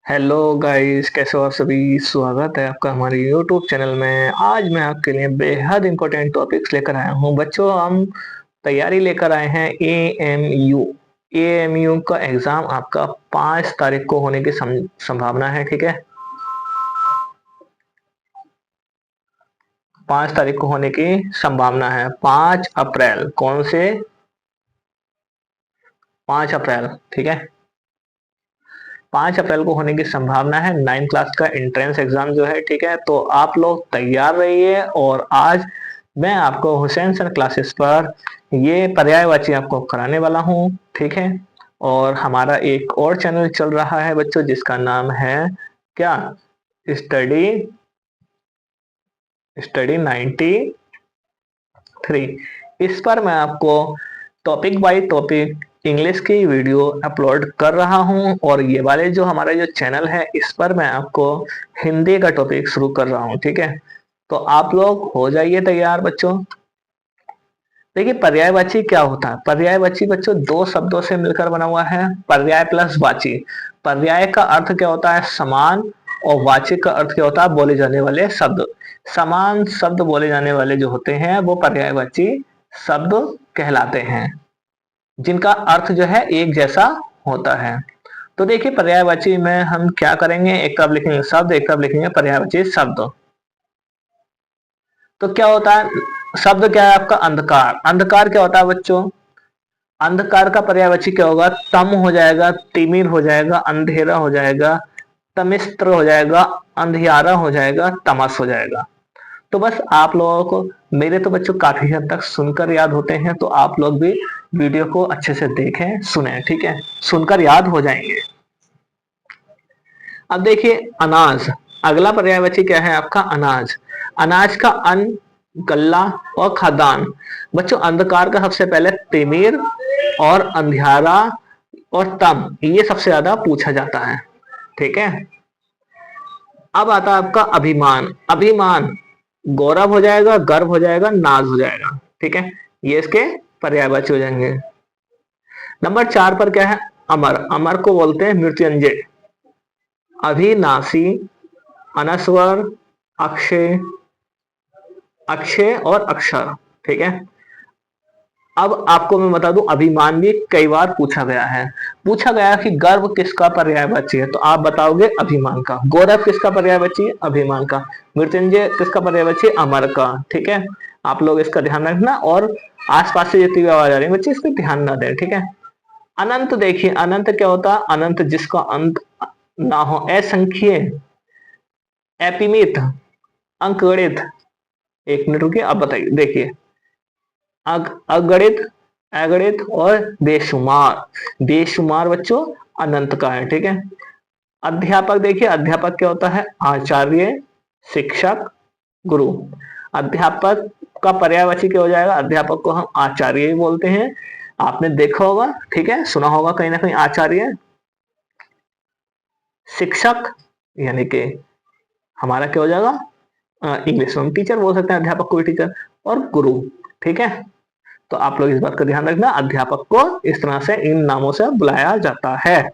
Hello guys, कैसे हो आप सभी। स्वागत है आपका हमारे यूट्यूब चैनल में। आज मैं आपके लिए बेहद इंपॉर्टेंट टॉपिक्स लेकर आया हूं। बच्चों, हम तैयारी लेकर आए हैं एएमयू। एएमयू का एग्जाम आपका 5 तारीख को होने की संभावना है। ठीक है, 5 तारीख को होने की संभावना है। 5 अप्रैल, कौन से 5 अप्रैल, ठीक है। 5 अप्रैल को होने की संभावना है। 9th क्लास का एंट्रेंस एग्जाम जो है, ठीक है। तो आप लोग तैयार रहिए। और आज मैं आपको हुसैन सर क्लासेस पर ये पर्यायवाची आपको कराने वाला हूँ, ठीक है। और हमारा एक और चैनल चल रहा है बच्चों, जिसका नाम है क्या, स्टडी स्टडी 93। इस पर मैं आपको टॉपिक बाय टॉपिक इंग्लिश की वीडियो अपलोड कर रहा हूं। और ये वाले जो हमारा जो चैनल है, इस पर मैं आपको हिंदी का टॉपिक शुरू कर रहा हूं, ठीक है। तो आप लोग हो जाइए तैयार बच्चों। देखिए, पर्यायवाची क्या होता है। पर्यायवाची बच्चों दो शब्दों से मिलकर बना हुआ है, पर्याय प्लस वाची। पर्याय का अर्थ क्या होता है, समान। और वाची का अर्थ क्या होता है, बोले जाने वाले शब्द। समान शब्द बोले जाने वाले जो होते हैं वो पर्यायवाची शब्द कहलाते हैं, जिनका अर्थ जो है एक जैसा होता है। तो देखिए, पर्यायवाची में हम क्या करेंगे, एक तरफ लिखेंगे शब्द, एक तरफ लिखेंगे पर्यायवाची शब्द। तो क्या होता है, शब्द क्या है आपका, अंधकार। अंधकार क्या होता है बच्चों, अंधकार का पर्यायवाची क्या होगा, तम हो जाएगा, तिमिर हो जाएगा, अंधेरा हो जाएगा, तमिस्त्र हो जाएगा, अंधियारा हो जाएगा, तमस हो जाएगा। तो बस आप लोगों को, मेरे तो बच्चों काफी हद तक सुनकर याद होते हैं, तो आप लोग भी वीडियो को अच्छे से देखें सुने, ठीक है। सुनकर याद हो जाएंगे। अब देखिए, अनाज। अगला पर्यायवाची क्या है आपका, अनाज। अनाज का अन्न, गल्ला और खाद्यान्न। बच्चों, अंधकार का सबसे पहले तिमिर और अंधियारा और तम, ये सबसे ज्यादा पूछा जाता है, ठीक है। अब आता है आपका अभिमान। अभिमान गौरव हो जाएगा, गर्व हो जाएगा, नाज हो जाएगा, ठीक है। ये इसके पर्यायवाची हो जाएंगे। नंबर 4 पर क्या है, अमर। अमर को बोलते हैं मृत्युंजय। अभिनाशी, अनस्वर, अक्षय, अक्षय और अक्षर, ठीक है। अब आपको मैं बता दूं, अभिमान भी कई बार पूछा गया है। पूछा गया कि गर्व किसका पर्यायवाची है, तो आप बताओगे अभिमान का। गौरव किसका पर्यायवाची है, अभिमान का। मृत्युंजय किसका पर्यायवाची है, अमर का, ठीक है। आप लोग इसका ध्यान रखना। और आसपास से जितनी भी आवाज आ रही है बच्चे, इस पर ध्यान ना दें, ठीक है। अनंत। देखिए, अनंत क्या होता है, अनंत जिसका अंत ना हो, असंख्य, अपिमित, अंकगणित। एक मिनट रुकिए, आप बताइए। देखिए, अगणित, अगणित और बेशुमार। बेशुमार बच्चों अनंत का है, ठीक है। अध्यापक। देखिए, अध्यापक क्या होता है, आचार्य, शिक्षक, गुरु। अध्यापक का पर्यायवाची क्या हो जाएगा, अध्यापक को हम आचार्य ही बोलते हैं। आपने देखा होगा, ठीक है, सुना होगा कहीं ना कहीं आचार्य। शिक्षक यानी कि हमारा क्या हो जाएगा, इंग्लिश में हम टीचर बोल सकते हैं, अध्यापक को भी टीचर। और गुरु, ठीक है। तो आप लोग इस बात का ध्यान रखना, अध्यापक को इस तरह से इन नामों से बुलाया जाता है।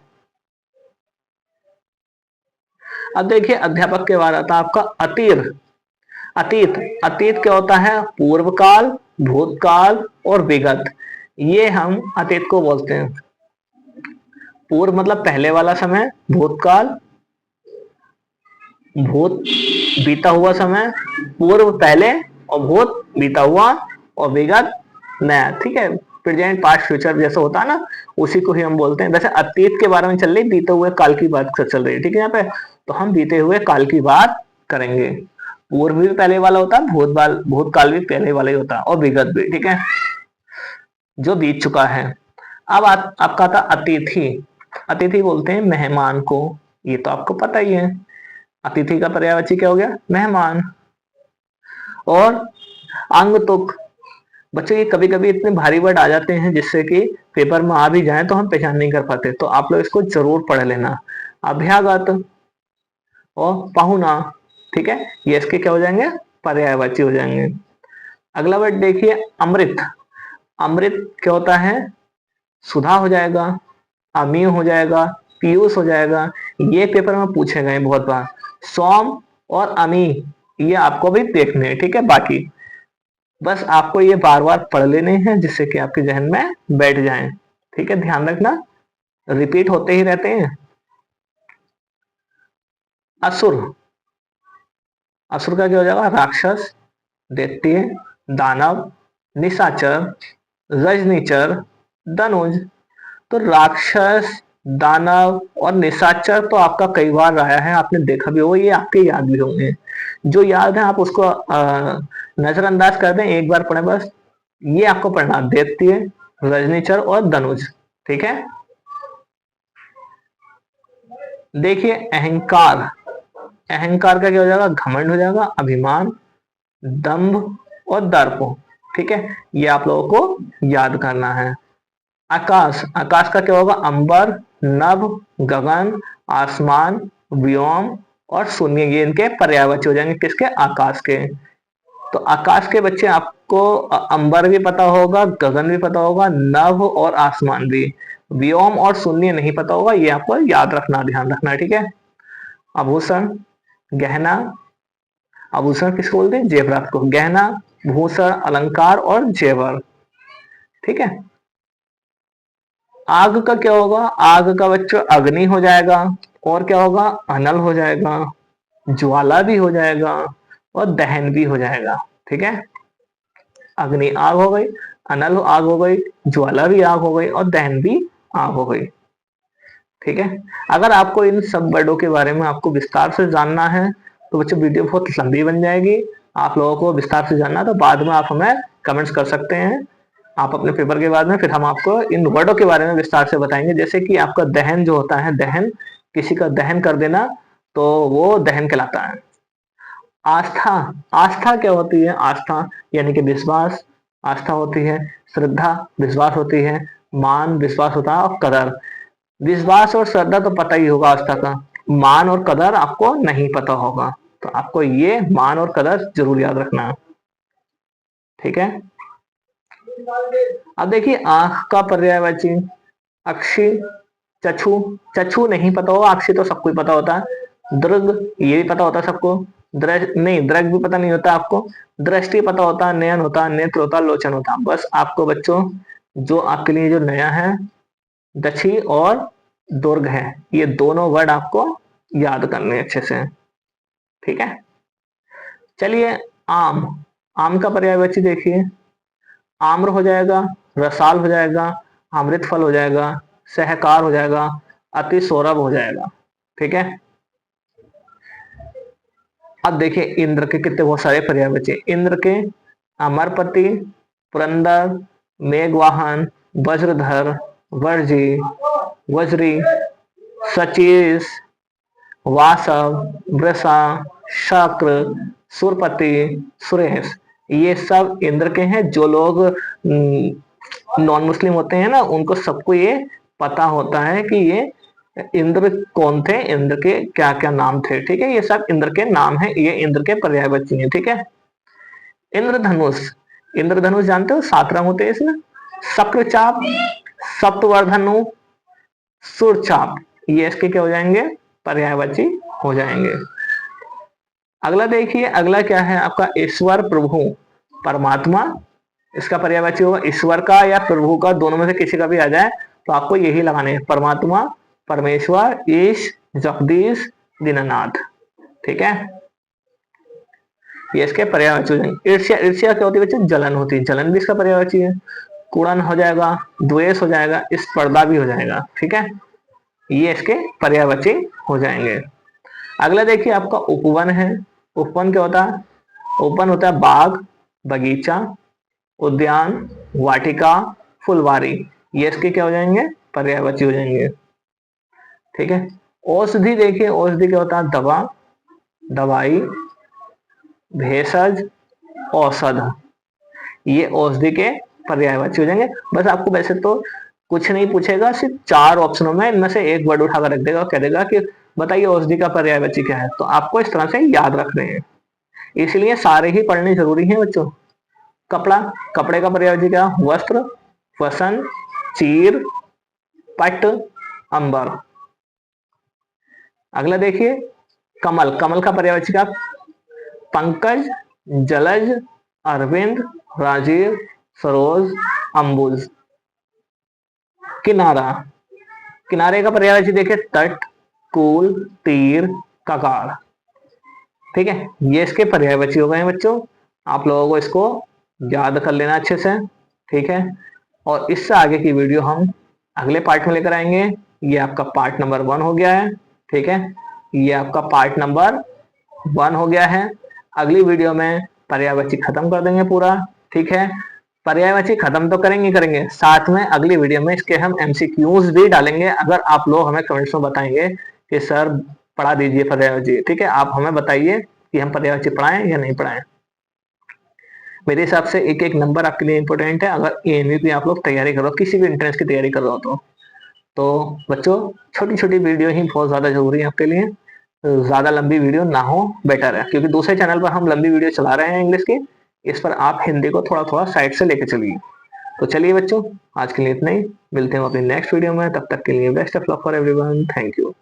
अब देखिए, अध्यापक के बाद आता है आपका अतीत। अतीत। अतीत क्या होता है, पूर्व काल, भूतकाल और विगत। ये हम अतीत को बोलते हैं। पूर्व मतलब पहले वाला समय, भूतकाल भूत बीता हुआ समय, पूर्व पहले, और भूत बीता हुआ, और विगत नया, ठीक है। प्रेजेंट, पास्ट, फ्यूचर जैसा होता है ना, उसी को ही हम बोलते हैं। वैसे अतीत के बारे में चल रही, बीते हुए काल की बात चल रही है, ठीक है। यहाँ पे तो हम बीते हुए काल की बात करेंगे। पूर्व भी पहले वाला होता है, भूतकाल भी पहले वाला ही होता है, और विगत भी, ठीक है, जो बीत चुका है। अब आपका था अतिथि। अतिथि बोलते हैं मेहमान को। ये तो आपको पता ही है, अतिथि का पर्यायवाची क्या हो गया, मेहमान। और अंग तुक। बच्चों, ये कभी कभी इतने भारी वर्ड आ जाते हैं जिससे कि पेपर में आ भी जाए तो हम पहचान नहीं कर पाते, तो आप लोग इसको जरूर पढ़ लेना। अभ्यागत और पाहुना, ठीक है, ये इसके क्या हो जाएंगे, पर्यायवाची हो जाएंगे। अगला वर्ड देखिए, अमृत। अमृत क्या होता है, सुधा हो जाएगा, अमीय हो जाएगा, पीयूष हो जाएगा। ये पेपर में पूछे गए बहुत बार। सोम और अमी, ये आपको भी देखने हैं, ठीक है। बाकी बस आपको ये बार बार पढ़ लेने हैं जिससे कि आपके जहन में बैठ जाएं, ठीक है। ध्यान रखना, रिपीट होते ही रहते हैं। असुर, असुर का क्या हो जाएगा? राक्षस, दैत्य, दानव, निशाचर, रजनीचर, धनुज। तो राक्षस, दानव और निशाचर तो आपका कई बार आया है, आपने देखा भी होगा, ये आपके याद भी होंगे। जो याद है आप उसको नजरअंदाज कर दें, एक बार पढ़े बस। ये आपको पढ़ना, दैत्य, रजनीचर और धनुज, ठीक है। देखिए अहंकार, अहंकार का क्या हो जाएगा? घमंड हो जाएगा, अभिमान, दंभ और दर्प, ठीक है। ये आप लोगों को याद करना है। आकाश, आकाश का क्या होगा? अंबर, नभ, गगन, आसमान, व्योम और शून्य, ये इनके पर्यायवाची हो जाएंगे। किसके? आकाश के। तो आकाश के बच्चे आपको अंबर भी पता होगा, गगन भी पता होगा, नभ और आसमान भी। व्योम और शून्य नहीं पता होगा, ये आपको याद रखना, ध्यान रखना, ठीक है। आभूषण, गहना, आभूषण किसको बोलते हैं? जेवरात को। गहना, भूषण, अलंकार और जेवर, ठीक है। आग का क्या होगा? आग का बच्चों अग्नि हो जाएगा, और क्या होगा? अनल हो जाएगा, ज्वाला भी हो जाएगा और दहन भी हो जाएगा, ठीक है। अग्नि आग हो गई, अनल आग हो गई, ज्वाला भी आग हो गई और दहन भी आग हो गई, ठीक है। अगर आपको इन सब वर्डों के बारे में आपको विस्तार से जानना है तो बच्चों वीडियो बहुत लंबी बन जाएगी। आप लोगों को विस्तार से जानना तो बाद में आप हमें कमेंट्स कर सकते हैं, आप अपने पेपर के बाद में, फिर हम आपको इन वर्डों के बारे में विस्तार से बताएंगे। जैसे कि आपका दहन जो होता है, दहन, किसी का दहन कर देना, तो वो दहन कहलाता है। आस्था, आस्था क्या होती है? आस्था यानी कि विश्वास, आस्था होती है। श्रद्धा, विश्वास होती है। मान, विश्वास होता है। और कदर, विश्वास और श्रद्धा तो पता ही होगा आस्था का, मान और कदर आपको नहीं पता होगा, तो आपको ये मान और कदर जरूर याद रखना है, ठीक है। अब देखिए आंख का पर्यायवाची, अक्षी, चक्षु, चक्षु नहीं पता होगा, अक्षी तो सबको पता होता है। दृग, ये भी पता होता है सबको। नहीं, दृग भी पता नहीं होता आपको। दृष्टि पता होता है, नयन होता है, नेत्र होता है, लोचन होता है। बस आपको बच्चों जो आपके लिए जो नया है, दक्षी और दुर्ग है, ये दोनों वर्ड आपको याद करने अच्छे से, ठीक है। चलिए आम, आम का पर्यायवाची देखिए, आम्र हो जाएगा, रसाल हो जाएगा, अमृत फल हो जाएगा, सहकार हो जाएगा, अति सौरभ हो जाएगा, ठीक है। अब देखिए इंद्र के कितने बहुत सारे पर्यायवाची। इंद्र के अमरपति, पुरंदर, मेघवाहन, वज्रधर, वर्जी, वज्री, सचीस, वासव, वृषा, शक्र, सुरपति, सुरेश, ये सब इंद्र के हैं। जो लोग नॉन मुस्लिम होते हैं ना, उनको सबको ये पता होता है कि ये इंद्र कौन थे, इंद्र के क्या क्या नाम थे, ठीक है। ये सब इंद्र के नाम है, ये इंद्र के पर्यायवाची हैं, ठीक है। इंद्रधनुष, इंद्रधनुष जानते हो? 7 रंग होते हैं इसमें। शक्रचाप, सप्तवर्धनु, सुरचाप, ये इसके क्या हो जाएंगे? पर्यायवाची हो जाएंगे। अगला देखिए, अगला क्या है आपका? ईश्वर, प्रभु, परमात्मा, इसका पर्यायवाची होगा। ईश्वर का या प्रभु का, दोनों में से किसी का भी आ जाए तो आपको यही लगाने हैं, परमात्मा, परमेश्वर, ईश, जगदीश, दीननाथ, ठीक है। ये इसके पर्यायवाची हो जाएंगे। ईर्ष्या, ईर्ष्या क्या होती है बच्चे? जलन होती है, जलन भी इसका पर्यायवाची है। कुड़न हो जाएगा, द्वेष हो जाएगा, स्पर्धा भी हो जाएगा, ठीक है। ये इसके पर्यायवाची हो जाएंगे। अगला देखिए आपका उपवन है। उपवन क्या होता है? उपवन होता है बाग, बगीचा, उद्यान, वाटिका, फुलवारी, ये इसके क्या हो जाएंगे? पर्यायवाची हो जाएंगे, ठीक है। औषधि देखिए, औषधि क्या होता है? दवा, दवाई, भेषज, औषध, ये औषधि के पर्यायवाची हो जाएंगे। बस आपको वैसे तो कुछ नहीं पूछेगा, सिर्फ 4 ऑप्शनों में इनमें से एक वर्ड उठाकर रख देगा और कह देगा कि बताइए औषधि का पर्यायवाची क्या है, तो आपको इस तरह से याद रख रहे हैं, इसलिए सारे ही पढ़ने जरूरी हैं बच्चों। कपड़ा, कपड़े का पर्यायवाची क्या? वस्त्र, वसन, चीर, पट, अंबर, अगला देखिए कमल, कमल का पर्यायवाची क्या? पंकज, जलज, अरविंद, राजीव, सरोज, अंबुज। किनारा, किनारे का पर्यायवाची देखिए तट, कूल, तीर, कगार। ठीक है, ये इसके पर्यायवाची हो गए बच्चों। आप लोगों को इसको याद कर लेना अच्छे से। ठीक है, और इससे आगे की वीडियो हम अगले पार्ट में लेकर आएंगे। ये आपका पार्ट नंबर 1 हो गया है। ठीक है, ये आपका पार्ट नंबर 1 हो गया है। अगली वीडियो में पर्यायवाची खत्म कर देंगे पूरा। ठीक है, पर्यायवाची खत्म तो करेंगे करेंगे, साथ में अगली वीडियो में इसके हम एमसीक्यूज भी डालेंगे। अगर आप लोग हमें कमेंट्स में बताएंगे कि सर पढ़ा दीजिए पर्यायवाची, ठीक है, आप हमें बताइए कि हम पर्यायवाची पढ़ाएं या नहीं पढ़ाएं। मेरे हिसाब से एक एक नंबर आपके लिए इंपॉर्टेंट है। अगर एएनवी आप लोग तैयारी करो, किसी भी एंट्रेंस की तैयारी कर रहे हो तो बच्चों छोटी छोटी वीडियो ही बहुत ज्यादा जरूरी है आपके लिए। ज्यादा लंबी वीडियो ना हो बेटर है, क्योंकि दूसरे चैनल पर हम लंबी वीडियो चला रहे हैं इंग्लिश की। इस पर आप हिंदी को थोड़ा थोड़ा साइड से लेके चलिए। तो चलिए बच्चों, आज के लिए इतना ही। मिलते हैं अपनी नेक्स्ट वीडियो में, तब तक के लिए best of luck for everyone. Thank you.